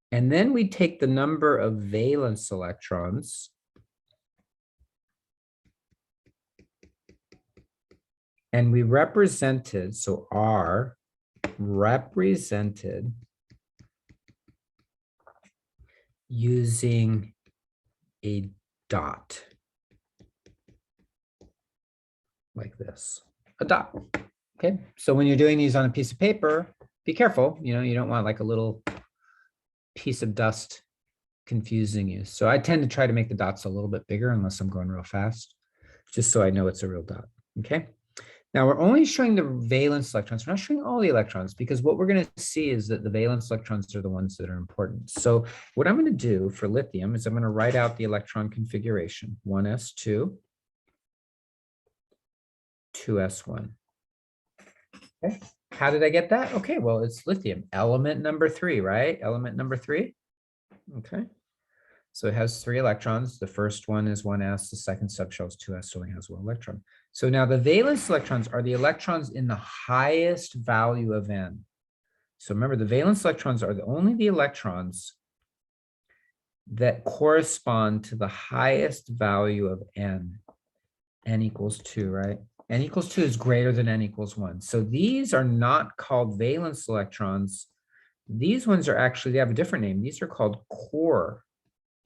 And then we take the number of valence electrons and we represented, so R represented using a dot like this, a dot. Okay, so when you're doing these on a piece of paper, be careful, you don't want like a little piece of dust confusing you. So I tend to try to make the dots a little bit bigger unless I'm going real fast, just so I know it's a real dot, okay? Now we're only showing the valence electrons. We're not showing all the electrons because what we're going to see is that the valence electrons are the ones that are important. So what I'm going to do for lithium is I'm going to write out the electron configuration, 1s2, 2s1. Okay. How did I get that? Okay, well, it's lithium, element number 3, right? Element number 3. Okay. So it has 3 electrons. The first one is 1s, the second subshell is 2s, so it only has 1 electron. So now the valence electrons are the electrons in the highest value of n. So remember, the valence electrons are only the electrons that correspond to the highest value of n. N equals 2, right? N equals 2 is greater than n equals 1. So these are not called valence electrons. These ones are actually, they have a different name. These are called core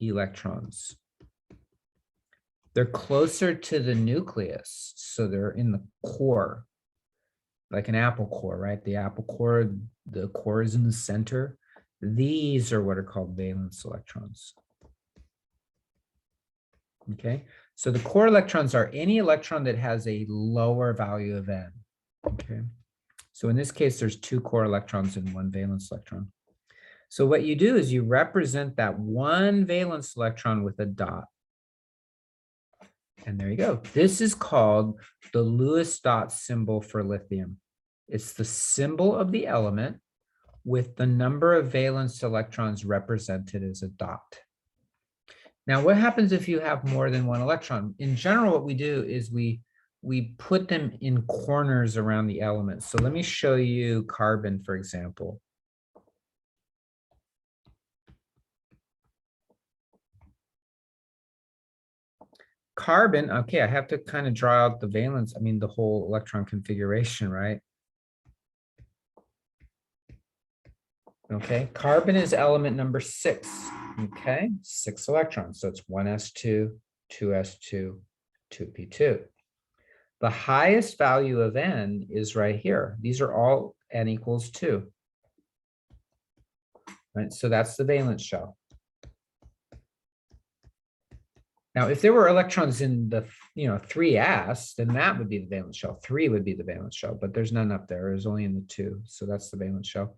electrons. They're closer to the nucleus, so they're in the core, like an apple core, right? The apple core, the core is in the center. These are what are called valence electrons. Okay, so the core electrons are any electron that has a lower value of n. Okay, so in this case, there's 2 core electrons and 1 valence electron. So what you do is you represent that 1 valence electron with a dot. And there you go. This is called the Lewis dot symbol for lithium. It's the symbol of the element with the number of valence electrons represented as a dot. Now, what happens if you have more than 1 electron? In general, what we do is we put them in corners around the element. So let me show you carbon, for example. Carbon, okay, I have to kind of draw out the valence, the whole electron configuration, right? Okay, carbon is element number 6, okay? 6 electrons, so it's 1s2, 2s2, 2p2. The highest value of n is right here. These are all n equals 2. Right, so that's the valence shell. Now, if there were electrons in the 3s, then that would be the valence shell. 3 would be the valence shell, but there's none up there. There's only in the 2, so that's the valence shell.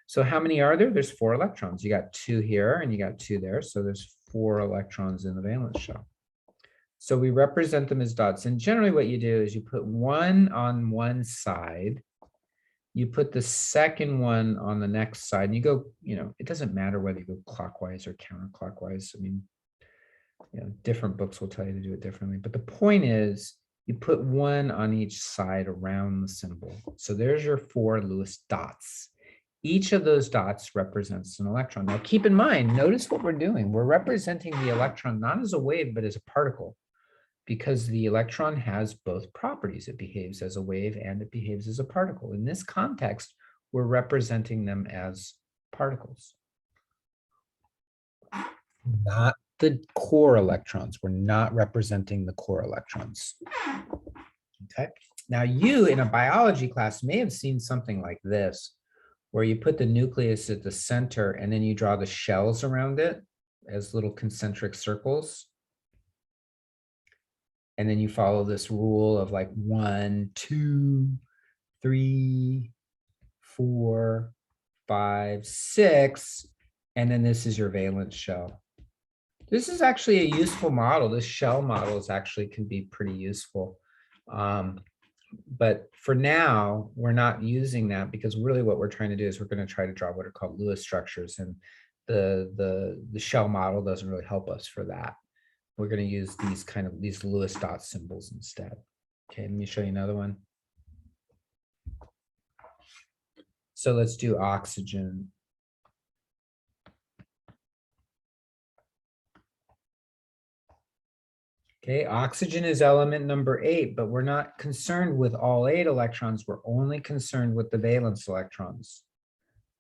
So how many are there? There's 4 electrons. You got 2 here and you got 2 there, so there's 4 electrons in the valence shell. So we represent them as dots, and generally what you do is you put 1 on one side, you put the second one on the next side, and you go, it doesn't matter whether you go clockwise or counterclockwise. Different books will tell you to do it differently, but the point is you put 1 on each side around the symbol. So there's your 4 Lewis dots. Each of those dots represents an electron. Now keep in mind, notice what we're doing. We're representing the electron not as a wave, but as a particle, because the electron has both properties. It behaves as a wave and it behaves as a particle. In this context, we're representing them as particles, not the core electrons. We're not representing the core electrons. Okay. Now you in a biology class may have seen something like this, where you put the nucleus at the center and then you draw the shells around it as little concentric circles. And then you follow this rule of like 1, 2, 3, 4, 5, 6. And then this is your valence shell. This is actually a useful model. This shell model is actually can be pretty useful. But for now, we're not using that because really what we're trying to do is we're going to try to draw what are called Lewis structures, and the shell model doesn't really help us for that. We're going to use these Lewis dot symbols instead. Okay, let me show you another one. So let's do oxygen. Okay, oxygen is element number 8, but we're not concerned with all 8 electrons. We're only concerned with the valence electrons.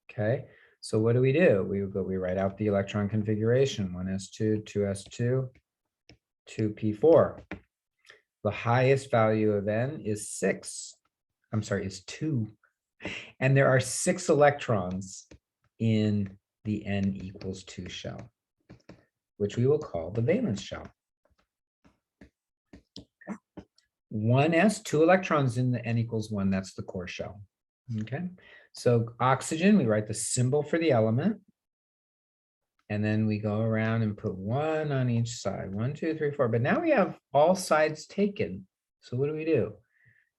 Okay, so what do? We write out the electron configuration: 1s2, 2s2, 2p4. The highest value of n is 6. I'm sorry, is 2. And there are 6 electrons in the n equals 2 shell, which we will call the valence shell. 1s, 2 electrons in the n equals 1, that's the core shell. Okay, so oxygen, we write the symbol for the element, and then we go around and put 1 on each side. 1, 2, 3, 4. But now we have all sides taken. So what do?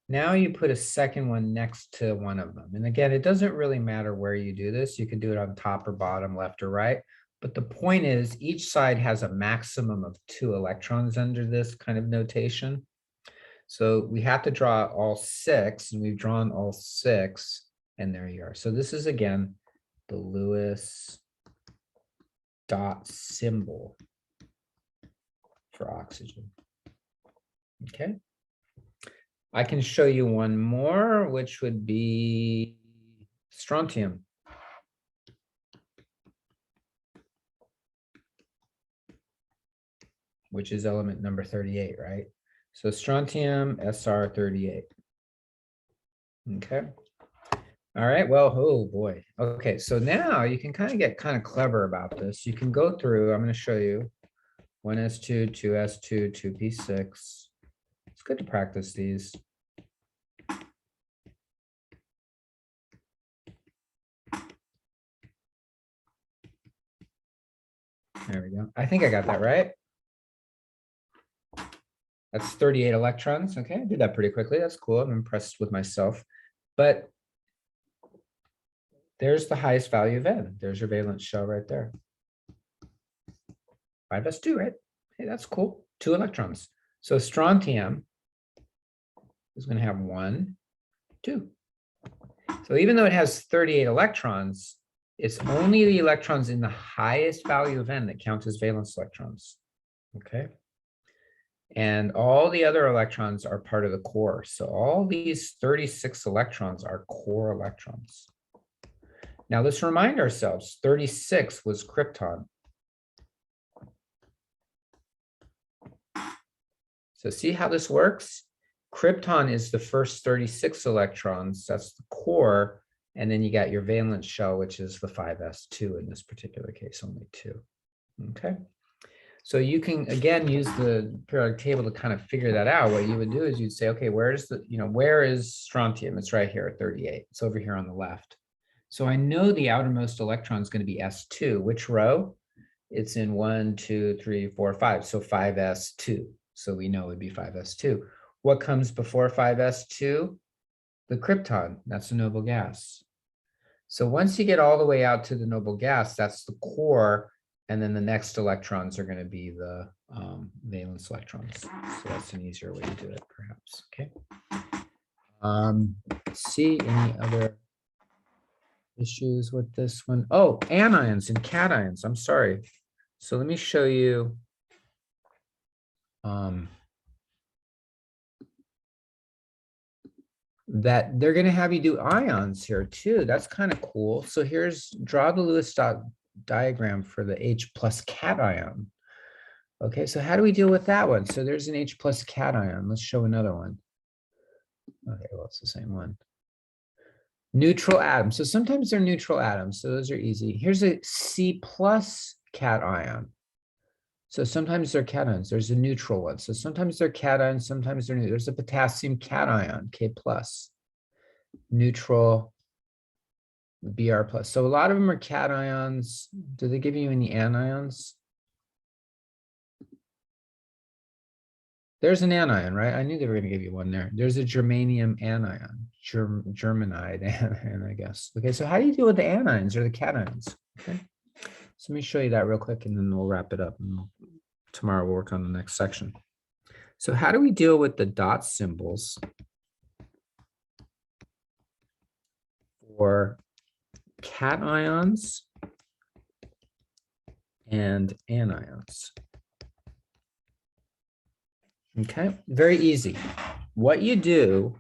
Now you put a second one next to one of them. And again, it doesn't really matter where you do this. You can do it on top or bottom, left or right. But the point is each side has a maximum of 2 electrons under this kind of notation. So we have to draw all 6, and we've drawn all 6, and there you are. So this is, again, the Lewis dot symbol for oxygen. Okay. I can show you one more, which would be strontium. Which is element number 38, right? So strontium, SR38. Okay. All right, well, oh boy. Okay, so now you can kind of get kind of clever about this. You can go through, I'm going to show you 1s2, 2s2, 2p6. It's good to practice these. There we go. I think I got that right. That's 38 electrons. Okay, I did that pretty quickly. That's cool. I'm impressed with myself. But there's the highest value of n. There's your valence shell right there. 5s2, right? Hey, that's cool. 2 electrons. So strontium is going to have 1, 2. So even though it has 38 electrons, it's only the electrons in the highest value of n that count as valence electrons. Okay. And all the other electrons are part of the core. So all these 36 electrons are core electrons. Now let's remind ourselves, 36 was krypton. So see how this works? Krypton is the first 36 electrons, that's the core, and then you got your valence shell, which is the 5s2 in this particular case, only 2. Okay. So you can, again, use the periodic table to kind of figure that out. What you would do is you'd say, okay, where is strontium? It's right here at 38. It's over here on the left. So I know the outermost electron is going to be s2. Which row? It's in 1, 2, 3, 4, 5. So 5s2. So we know it would be 5s2. What comes before 5s2? The krypton. That's the noble gas. So once you get all the way out to the noble gas, that's the core. And then the next electrons are going to be the valence electrons. So that's an easier way to do it, perhaps. Okay. Let's see any other issues with this one. Oh, anions and cations. I'm sorry. So let me show you. That they're going to have you do ions here too. That's kind of cool. So draw the Lewis dot diagram for the H plus cation. Okay, so how do we deal with that one? So there's an H plus cation. Let's show another one. Okay, well, it's the same one. Neutral atoms. So sometimes they're neutral atoms. So those are easy. Here's a C plus cation. So sometimes they're cations. There's a neutral one. So sometimes they're cations, sometimes they're neutral. There's a potassium cation, K plus. Neutral, Br plus. So a lot of them are cations. Do they give you any anions? There's an anion, right? I knew they were going to give you one there. There's a germanium anion, germanide anion, I guess. Okay, so how do you deal with the anions or the cations? Okay, so let me show you that real quick, and then we'll wrap it up. And tomorrow we'll work on the next section. So how do we deal with the dot symbols for cations and anions? Okay, very easy. What you do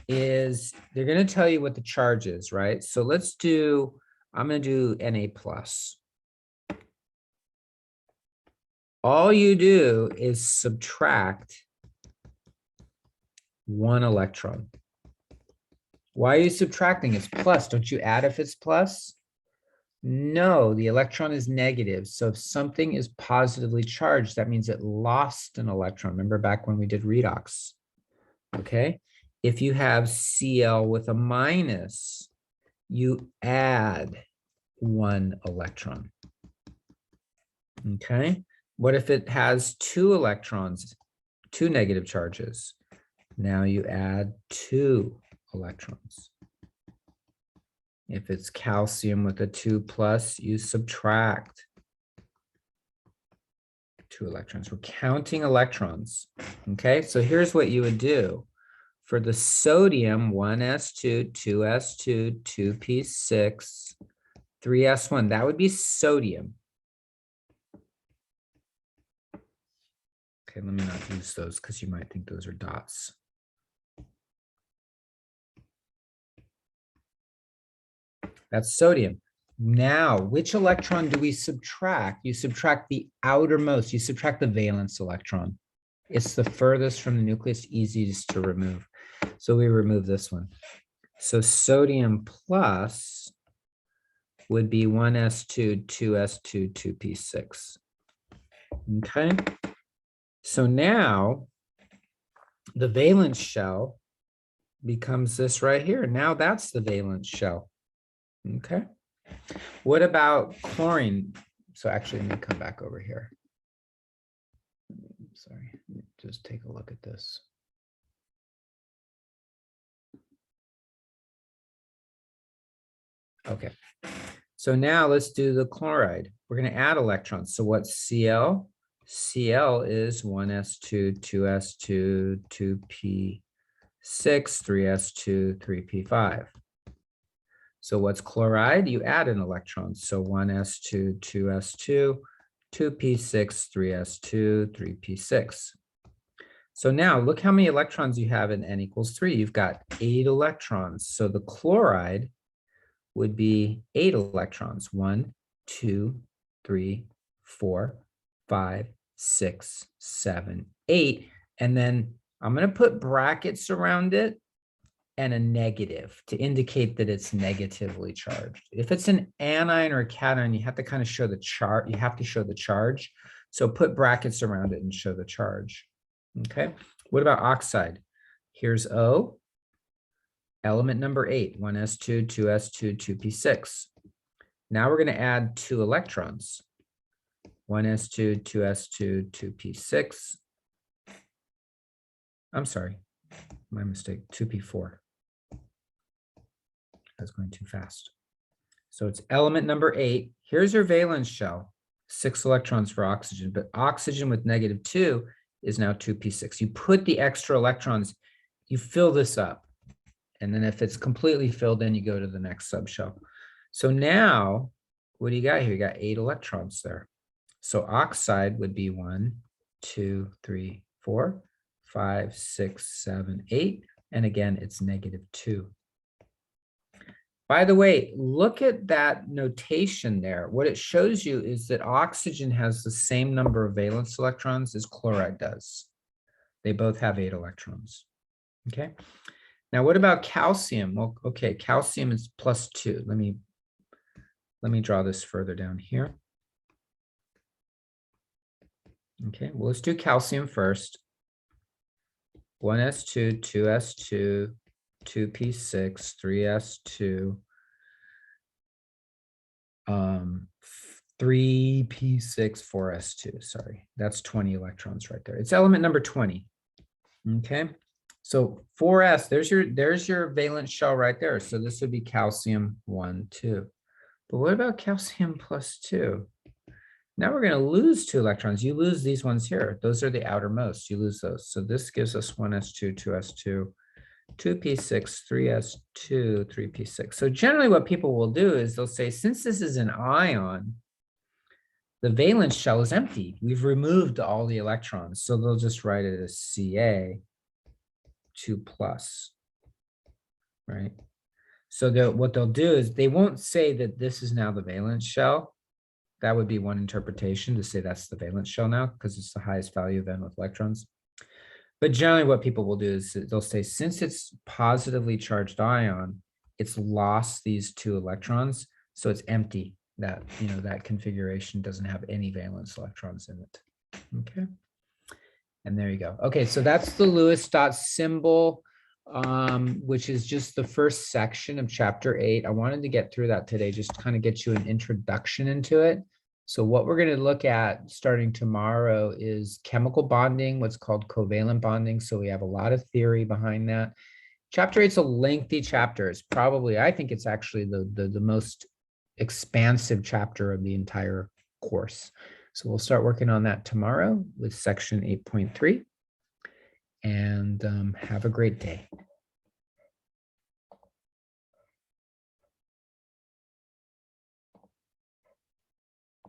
is they're going to tell you what the charge is, right? So let's do, I'm going to do Na plus. All you do is subtract 1 electron. Why are you subtracting? It's plus. Don't you add if it's plus? No, the electron is negative. So if something is positively charged, that means it lost an electron. Remember back when we did redox, okay? If you have Cl with a minus, you add 1 electron, okay? What if it has 2 electrons, 2 negative charges? Now you add 2 electrons. If it's calcium with a 2 plus, you subtract 2 electrons. We're counting electrons. Okay, so here's what you would do. For the sodium, 1s2, 2s2, 2p6, 3s1, that would be sodium. Okay, let me not use those because you might think those are dots. That's sodium. Now, which electron do we subtract? You subtract the outermost, you subtract the valence electron. It's the furthest from the nucleus, easiest to remove. So we remove this one. So sodium plus would be 1s2, 2s2, 2p6. Okay. So now the valence shell becomes this right here. Now that's the valence shell. Okay. What about chlorine? So actually, let me come back over here. Sorry, just take a look at this. Okay. So now let's do the chloride. We're going to add electrons. So what's Cl? Cl is 1s2, 2s2, 2p6, 3s2, 3p5. So what's chloride? You add an electron. So 1s2, 2s2, 2p6, 3s2, 3p6. So now look how many electrons you have in n equals 3. You've got 8 electrons. So the chloride would be 8 electrons. 1, 2, 3, 4, 5, 6, 7, 8. And then I'm going to put brackets around it and a negative to indicate that it's negatively charged. If it's an anion or a cation, you have to kind of show the chart. You have to show the charge. So put brackets around it and show the charge. Okay. What about oxide? Here's O. Element number 8, 1s2, 2s2, 2p6. Now we're going to add 2 electrons. 1s2, 2s2, 2p6. I'm sorry, my mistake, 2p4. I was going too fast. So it's element number 8. Here's your valence shell, 6 electrons for oxygen, but oxygen with -2 is now 2p6. You put the extra electrons, you fill this up. And then if it's completely filled in, you go to the next subshell. So now, what do you got here? You got 8 electrons there. So oxide would be 1, 2, 3, 4, 5, 6, 7, 8. And again, it's -2. By the way, look at that notation there. What it shows you is that oxygen has the same number of valence electrons as chloride does. They both have 8 electrons. Okay. Now, what about calcium? Well, okay, calcium is +2. Let me draw this further down here. Okay, well, let's do calcium first. 1s2, 2s2, 2p6, 3s2, 3p6, 4s2. Sorry, that's 20 electrons right there. It's element number 20. Okay, so 4s, there's your valence shell right there. So this would be calcium 1, 2. But what about calcium plus 2? Now we're going to lose 2 electrons. You lose these ones here. Those are the outermost. You lose those. So this gives us 1s2, 2s2, 2p6, 3s2, 3p6. So generally what people will do is they'll say, since this is an ion, the valence shell is empty. We've removed all the electrons. So they'll just write it as Ca 2 plus, right? So what they'll do is they won't say that this is now the valence shell. That would be one interpretation, to say that's the valence shell now, because it's the highest value of n with electrons. But generally what people will do is they'll say, since it's positively charged ion, it's lost these 2 electrons, so it's empty. That, that configuration doesn't have any valence electrons in it. Okay. And there you go. Okay, so that's the Lewis dot symbol, which is just the first section of chapter 8. I wanted to get through that today, just to kind of get you an introduction into it. So what we're going to look at starting tomorrow is chemical bonding, what's called covalent bonding. So we have a lot of theory behind that. Chapter 8 is a lengthy chapter. It's probably, I think it's actually the most expansive chapter of the entire course. So we'll start working on that tomorrow with section 8.3. And have a great day.